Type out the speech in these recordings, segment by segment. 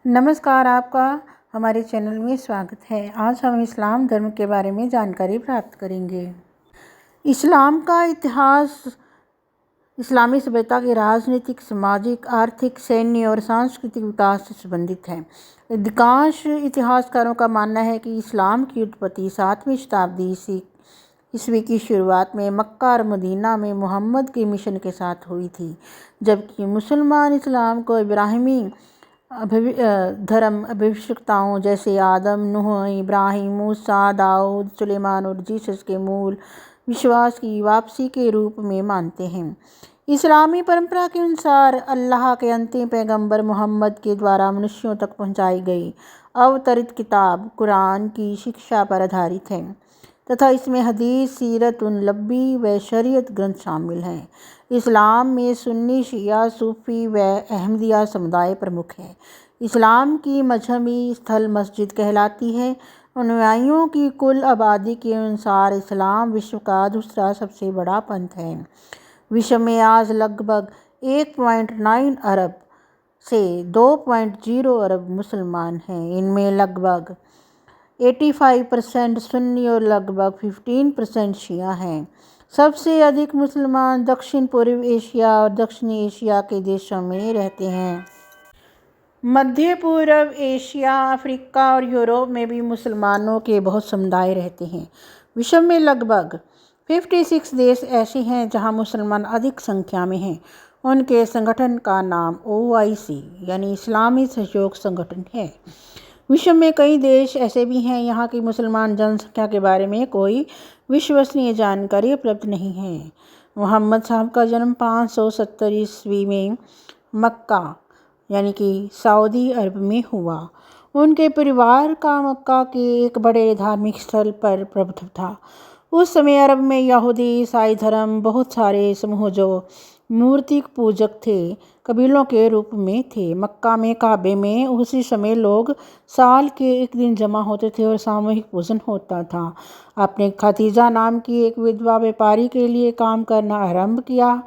नमस्कार, आपका हमारे चैनल में स्वागत है। आज हम इस्लाम धर्म के बारे में जानकारी प्राप्त करेंगे। इस्लाम का इतिहास इस्लामी सभ्यता के राजनीतिक, सामाजिक, आर्थिक, सैन्य और सांस्कृतिक विकास से संबंधित है। अधिकांश इतिहासकारों का मानना है कि इस्लाम की उत्पत्ति 7वीं शताब्दी ईस्वी की शुरुआत में मक्का और मदीना में मोहम्मद के मिशन के साथ हुई थी, जबकि मुसलमान इस्लाम को इब्राहिमी धर्म भविष्यवक्ताओं जैसे आदम, नूह, इब्राहिम, मूसा, दाऊद, सुलेमान और जीसस के मूल विश्वास की वापसी के रूप में मानते हैं। इस्लामी परंपरा के अनुसार अल्लाह के अंतिम पैगंबर मोहम्मद के द्वारा मनुष्यों तक पहुंचाई गई अवतरित किताब कुरान की शिक्षा पर आधारित है तथा इसमें हदीस, सीरत नबवी व शरीयत ग्रंथ शामिल हैं। इस्लाम में सुन्नी, शिया, सूफी व अहमदिया समुदाय प्रमुख हैं। इस्लाम की मजहबी स्थल मस्जिद कहलाती है। अनुयायियों की कुल आबादी के अनुसार इस्लाम विश्व का दूसरा सबसे बड़ा पंथ है। विश्व में आज लगभग 1.9 अरब से 2.0 अरब मुसलमान हैं। इनमें लगभग 85% सुन्नी और लगभग 15% शिया हैं। सबसे अधिक मुसलमान दक्षिण पूर्व एशिया और दक्षिणी एशिया के देशों में रहते हैं। मध्य पूर्व एशिया, अफ्रीका और यूरोप में भी मुसलमानों के बहुत समुदाय रहते हैं। विश्व में लगभग 56 देश ऐसे हैं जहां मुसलमान अधिक संख्या में हैं। उनके संगठन का नाम OIC यानी इस्लामी सहयोग संगठन है। विश्व में कई देश ऐसे भी हैं यहाँ की मुसलमान जनसंख्या के बारे में कोई विश्वसनीय जानकारी उपलब्ध नहीं है। मोहम्मद साहब का जन्म 570 ईस्वी में मक्का यानी कि सऊदी अरब में हुआ। उनके परिवार का मक्का के एक बड़े धार्मिक स्थल पर प्रभुत्व था। उस समय अरब में यहूदी, ईसाई धर्म बहुत सारे समूह जो मूर्ति पूजक थे कबीलों के रूप में थे। मक्का में काबे में उसी समय लोग साल के एक दिन जमा होते थे और सामूहिक पूजन होता था। आपने खदीजा नाम की एक विधवा व्यापारी के लिए काम करना आरंभ किया।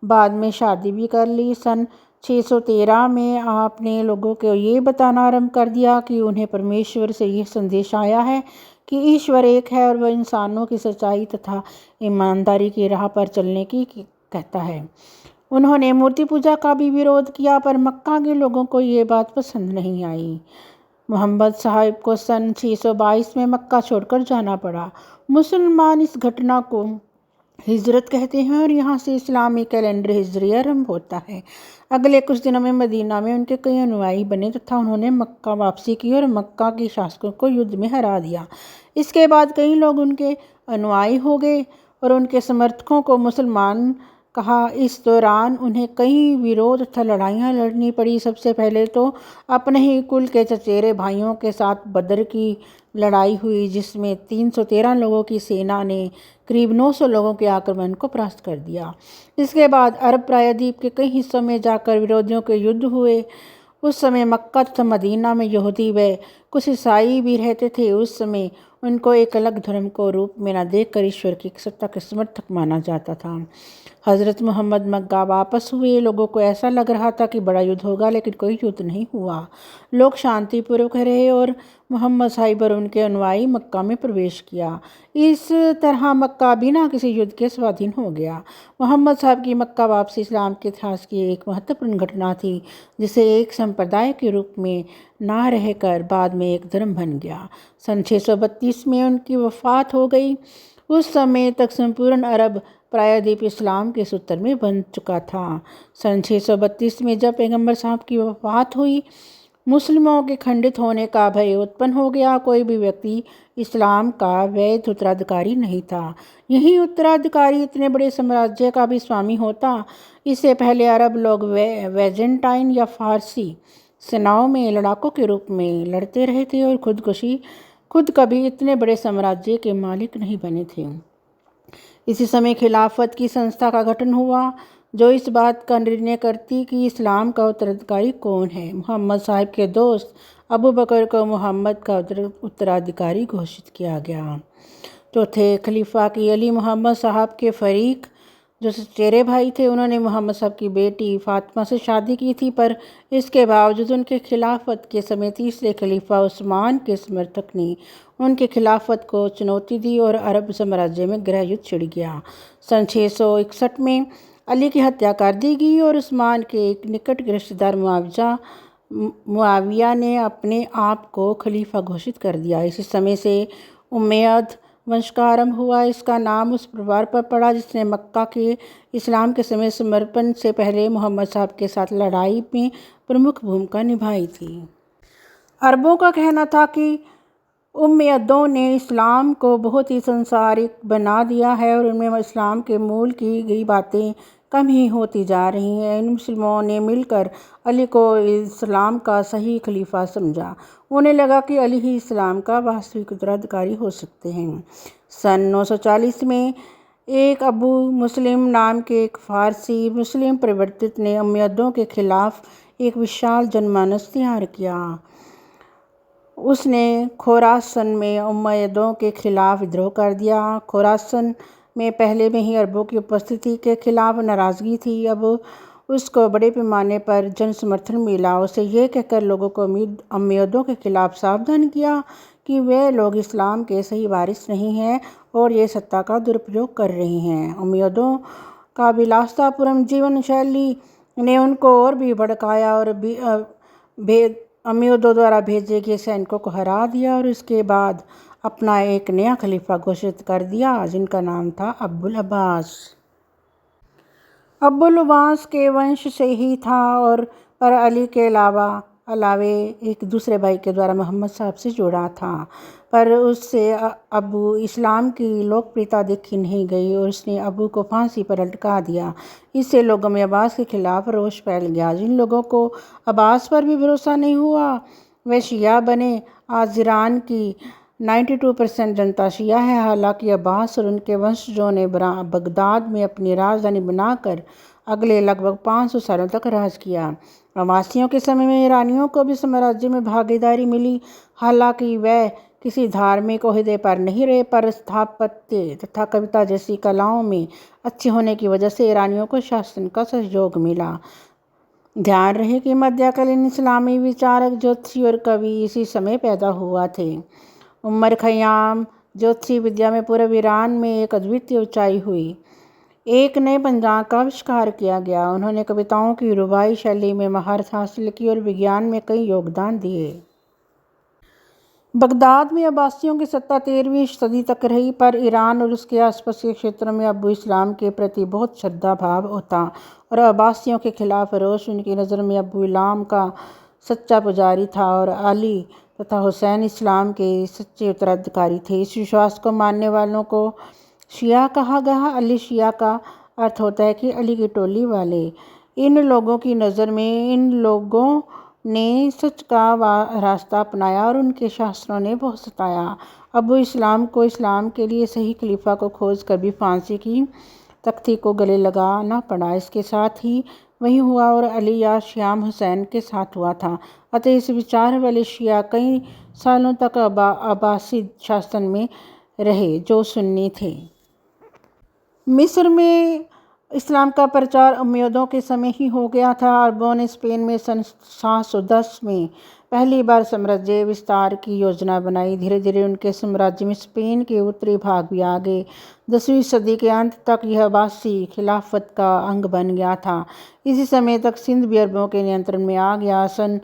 बाद में शादी भी कर ली। सन 613 में आपने लोगों को ये बताना आरंभ कर दिया कि उन्हें परमेश्वर से यह संदेश आया है कि ईश्वर एक है और वह इंसानों की सच्चाई तथा ईमानदारी की राह पर चलने की कहता है। उन्होंने मूर्ति पूजा का भी विरोध किया, पर मक्का के लोगों को ये बात पसंद नहीं आई। मोहम्मद साहब को सन 622 में मक्का छोड़कर जाना पड़ा। मुसलमान इस घटना को हिजरत कहते हैं और यहाँ से इस्लामी कैलेंडर हिजरी आरंभ होता है। अगले कुछ दिनों में मदीना में उनके कई अनुयायी बने तथा उन्होंने मक्का वापसी की और मक्का के शासकों को युद्ध में हरा दिया। इसके बाद कई लोग उनके अनुयायी हो गए और उनके समर्थकों को मुसलमान कहा। इस दौरान उन्हें कई विरोध तथा लड़ाइयाँ लड़नी पड़ी। सबसे पहले तो अपने ही कुल के चचेरे भाइयों के साथ बदर की लड़ाई हुई, जिसमें 313 लोगों की सेना ने करीब 900 लोगों के आक्रमण को परास्त कर दिया। इसके बाद अरब प्रायद्वीप के कई हिस्सों में जाकर विरोधियों के युद्ध हुए। उस समय मक्का तथा मदीना में यहूदी व कुछ ईसाई भी रहते थे। उस समय उनको एक अलग धर्म को रूप में न देखकर ईश्वर की सत्ता के समर्थक माना जाता था। हज़रत मोहम्मद मक्का वापस हुए। लोगों को ऐसा लग रहा था कि बड़ा युद्ध होगा, लेकिन कोई युद्ध नहीं हुआ। लोग शांतिपूर्वक रहे और मोहम्मद साहिब और उनके अनुयायी मक्का में प्रवेश किया। इस तरह मक्का बिना किसी युद्ध के स्वाधीन हो गया। मोहम्मद साहब की मक्का वापसी इस्लाम के इतिहास की एक महत्वपूर्ण घटना थी, जिसे एक संप्रदाय के रूप में ना रहकर बाद में एक धर्म बन गया। सन 632 में उनकी वफ़ात हो गई। उस समय तक संपूर्ण अरब प्रायद्वीप इस्लाम के सूत्र में बन चुका था। सन 632 में जब पैगंबर साहब की वफ़ात हुई, मुस्लिमों के खंडित होने का भय उत्पन्न हो गया। कोई भी व्यक्ति इस्लाम का वैध उत्तराधिकारी नहीं था। यही उत्तराधिकारी इतने बड़े साम्राज्य का भी स्वामी होता। इससे पहले अरब लोग वेजेंटाइन या फारसी सेनाओं में लड़ाकों के रूप में लड़ते रहे थे और खुद कभी इतने बड़े साम्राज्य के मालिक नहीं बने थे। इसी समय खिलाफत की संस्था का गठन हुआ, जो इस बात का निर्णय करती कि इस्लाम का उत्तराधिकारी कौन है। मोहम्मद साहब के दोस्त अबू बकर को मोहम्मद का उत्तराधिकारी घोषित किया गया। चौथे खलीफा की अली मोहम्मद साहब के फरीक, जो चचेरे भाई थे उन्होंने मोहम्मद साहब की बेटी फ़ातिमा से शादी की थी, पर इसके बावजूद उनके खिलाफत के समय तीसरे खलीफा उस्मान के समर्थक ने उनके खिलाफत को चुनौती दी और अरब साम्राज्य में गृह युद्ध छिड़ गया। सन 661 में अली की हत्या कर दी गई और उस्मान के एक निकट रिश्तेदार मुआविया ने अपने आप को खलीफा घोषित कर दिया। इसी समय से उमैयद वंश का आरंभ हुआ। इसका नाम उस परिवार पर पड़ा जिसने मक्का के इस्लाम के समय समर्पण से पहले मोहम्मद साहब के साथ लड़ाई में प्रमुख भूमिका निभाई थी। अरबों का कहना था कि उमैयदों ने इस्लाम को बहुत ही सांसारिक बना दिया है और उनमें इस्लाम के मूल की गई बातें कम ही होती जा रही हैं। इन मुस्लिमों ने मिलकर अली को इस्लाम का सही खलीफा समझा। उन्हें लगा कि अली ही इस्लाम का वास्तविक उत्तराधिकारी हो सकते हैं। सन 940 में एक अबू मुस्लिम नाम के एक फ़ारसी मुस्लिम परिवर्तित ने उमैयदों के खिलाफ एक विशाल जनमानस तैयार किया। उसने खोरासन में उमैयदों के खिलाफ विद्रोह कर दिया। खोरासन में पहले में ही अरबों की उपस्थिति के खिलाफ नाराज़गी थी। अब उसको बड़े पैमाने पर जन समर्थन मिला। उसे ये कहकर लोगों को उमैयदों के खिलाफ सावधान किया कि वे लोग इस्लाम के सही वारिस नहीं हैं और ये सत्ता का दुरुपयोग कर रहे हैं। उमैयदों का विलासतापूर्ण जीवन शैली ने उनको और भी भड़काया और उमैयदों द्वारा भेजे गए सैनिकों को हरा दिया और इसके बाद अपना एक नया खलीफा घोषित कर दिया जिनका नाम था अब्बुल अब्बास। अब्बुल अब्बास के वंश से ही था और पर अली के अलावे एक दूसरे भाई के द्वारा मोहम्मद साहब से जुड़ा था, पर उससे अबू इस्लाम की लोकप्रियता देखी नहीं गई और उसने अबू को फांसी पर लटका दिया। इससे लोगों में अब्बास के खिलाफ रोष फैल गया। जिन लोगों को अब्बास पर भी भरोसा नहीं हुआ वे शिया बने। आज ईरान की 92% जनता शिया है। हालांकि अब्बास और उनके वंशजों ने बगदाद में अपनी राजधानी बनाकर अगले लगभग 500 सालों तक राज किया। अब्बासियों के समय में ईरानियों को भी साम्राज्य में भागीदारी मिली। हालांकि वह किसी धार्मिक ओहदे पर नहीं रहे, पर स्थापत्य तथा कविता जैसी कलाओं में अच्छे होने की वजह से ईरानियों को शासन का सहयोग मिला। ध्यान रहे कि मध्यकालीन इस्लामी विचारक, ज्योतिषी और कवि इसी समय पैदा हुआ थे। उमर खयाम ज्योतिषी विद्या में पूर्व ईरान में एक अद्वितीय ऊंचाई हुई। एक नए पंचांग का आविष्कार किया गया। उन्होंने कविताओं की रुबाई शैली में महारत हासिल की और विज्ञान में कई योगदान दिए। बगदाद में अब्बासियों की सत्ता 13वीं सदी तक रही, पर ईरान और उसके आसपास के क्षेत्रों में अबू इस्लाम के प्रति बहुत श्रद्धा भाव होता और अब्बासियों के खिलाफ रोष। उनकी नज़र में अबू इस्लाम का सच्चा पुजारी था और अली तथा हुसैन इस्लाम के सच्चे उत्तराधिकारी थे। इस विश्वास को मानने वालों को शिया कहा गया। अली शिया का अर्थ होता है कि अली की टोली वाले। इन लोगों की नज़र में इन लोगों ने सच का रास्ता अपनाया और उनके शास्त्रों ने बहुत सताया। अबू इस्लाम को इस्लाम के लिए सही खलीफा को खोज कर भी फांसी की तख्ती को गले लगाना पड़ा। इसके साथ ही वही हुआ और अली या श्याम हुसैन के साथ हुआ था। अतः इस विचार वाले शिया कई सालों तक अब्बासी शासन में रहे जो सुन्नी थे। मिस्र में इस्लाम का प्रचार उमैयदों के समय ही हो गया था। अरबों ने स्पेन में सन 710 में पहली बार साम्राज्य विस्तार की योजना बनाई। धीरे धीरे उनके साम्राज्य में स्पेन के उत्तरी भाग भी आ गए। 10वीं सदी के अंत तक यह अब्बासी खिलाफत का अंग बन गया था। इसी समय तक सिंध भी अरबों के नियंत्रण में आ गया। सन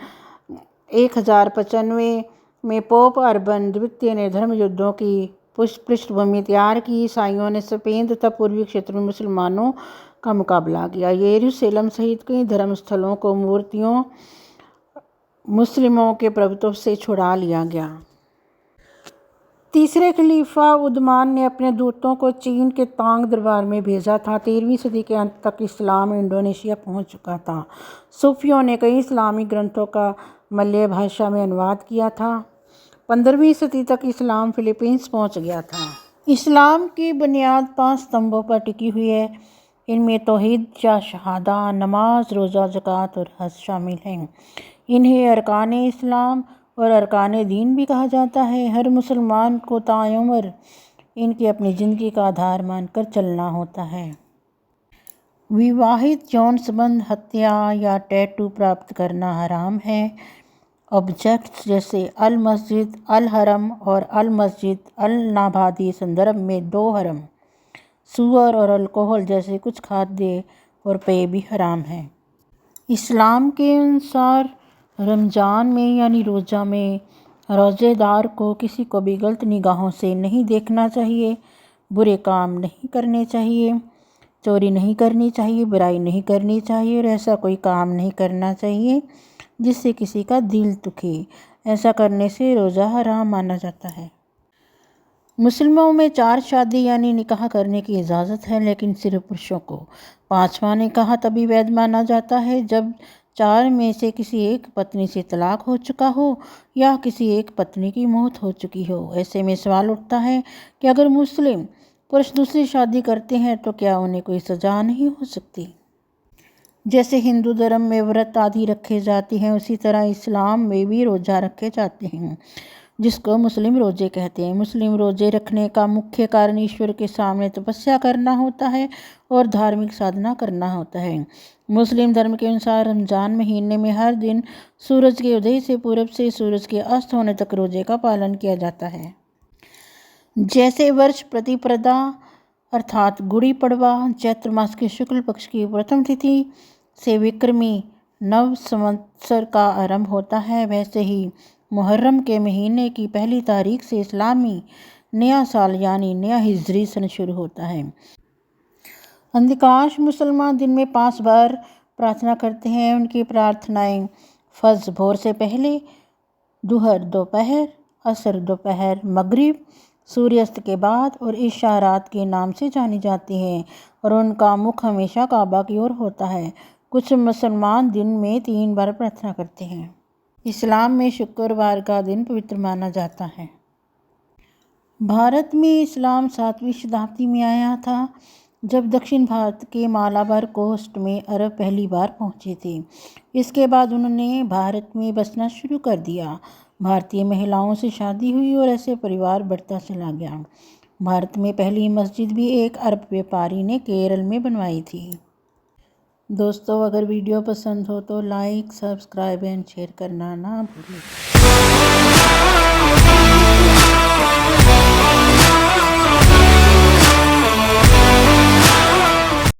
1095 में पोप अर्बन द्वितीय ने धर्म युद्धों की पृष्ठभूमि तैयार की। ईसाइयों ने स्पेन तथा पूर्वी क्षेत्र में मुसलमानों का मुकाबला किया। यरूशलेम सहित कई धर्म स्थलों को मूर्तियों मुस्लिमों के प्रभुत्व से छुड़ा लिया गया। तीसरे खलीफा उस्मान ने अपने दूतों को चीन के तांग दरबार में भेजा था। 13वीं सदी के अंत तक इस्लाम इंडोनेशिया पहुंच चुका था। सूफियों ने कई इस्लामी ग्रंथों का मलय भाषा में अनुवाद किया था। 15वीं सदी तक इस्लाम फिलीपींस पहुंच गया था। इस्लाम की बुनियाद 5 स्तंभों पर टिकी हुई है। इनमें तौहीद या शहादा, नमाज, रोज़ा, ज़कात और हज शामिल हैं। इन्हें अरकान इस्लाम और अरकान दीन भी कहा जाता है। हर मुसलमान को ताउम्र इनकी अपनी ज़िंदगी का आधार मानकर चलना होता है। विवाहित यौन संबंध, हत्या या टैटू प्राप्त करना हराम है। ऑब्जेक्ट्स जैसे अल मस्जिद, अल हरम और अल मस्जिद अल नाबादी संदर्भ में 2 हरम, सूअर और अल्कोहल जैसे कुछ खाद्य और पेय भी हराम हैं। इस्लाम के अनुसार रमज़ान में यानी रोज़ा में रोज़ेदार को किसी को भी गलत निगाहों से नहीं देखना चाहिए, बुरे काम नहीं करने चाहिए, चोरी नहीं करनी चाहिए, बुराई नहीं करनी चाहिए और ऐसा कोई काम नहीं करना चाहिए जिससे किसी का दिल दुखे। ऐसा करने से रोज़ा हराम माना जाता है। मुस्लिमों में 4 शादी यानी निकाह करने की इजाज़त है, लेकिन सिर्फ पुरुषों को। 5वां निकाह तभी वैध माना जाता है जब 4 में से किसी एक पत्नी से तलाक हो चुका हो या किसी एक पत्नी की मौत हो चुकी हो। ऐसे में सवाल उठता है कि अगर मुस्लिम पुरुष दूसरी शादी करते हैं तो क्या उन्हें कोई सज़ा नहीं हो सकती? जैसे हिंदू धर्म में व्रत आदि रखे जाते हैं, उसी तरह इस्लाम में भी रोज़ा रखे जाते हैं, जिसको मुस्लिम रोज़े कहते हैं। मुस्लिम रोज़े रखने का मुख्य कारण ईश्वर के सामने तपस्या करना होता है और धार्मिक साधना करना होता है। मुस्लिम धर्म के अनुसार रमज़ान महीने में हर दिन सूरज के उदय से पूरब से सूरज के अस्त होने तक रोज़े का पालन किया जाता है। जैसे वर्ष प्रतिपदा अर्थात गुड़ी पड़वा चैत्र मास के शुक्ल पक्ष की प्रथम तिथि से विक्रमी नव संवत्सर का आरंभ होता है, वैसे ही मुहर्रम के महीने की पहली तारीख से इस्लामी नया साल यानी नया हिजरी सन शुरू होता है। अधिकांश मुसलमान दिन में 5 बार प्रार्थना करते हैं। उनकी प्रार्थनाएं फज्र भोर से पहले, दुहर दोपहर, असर दोपहर, मगरिब सूर्यास्त के बाद और इशा रात के नाम से जानी जाती हैं और उनका मुख हमेशा काबा की ओर होता है। कुछ मुसलमान दिन में 3 बार प्रार्थना करते हैं। इस्लाम में शुक्रवार का दिन पवित्र माना जाता है। भारत में इस्लाम 7वीं शताब्दी में आया था, जब दक्षिण भारत के मालाबार कोस्ट में अरब पहली बार पहुंचे थे। इसके बाद उन्होंने भारत में बसना शुरू कर दिया। भारतीय महिलाओं से शादी हुई और ऐसे परिवार बढ़ता चला गया। भारत में पहली मस्जिद भी एक अरब व्यापारी ने केरल में बनवाई थी। दोस्तों, अगर वीडियो पसंद हो तो लाइक, सब्सक्राइब एंड शेयर करना ना भूलें।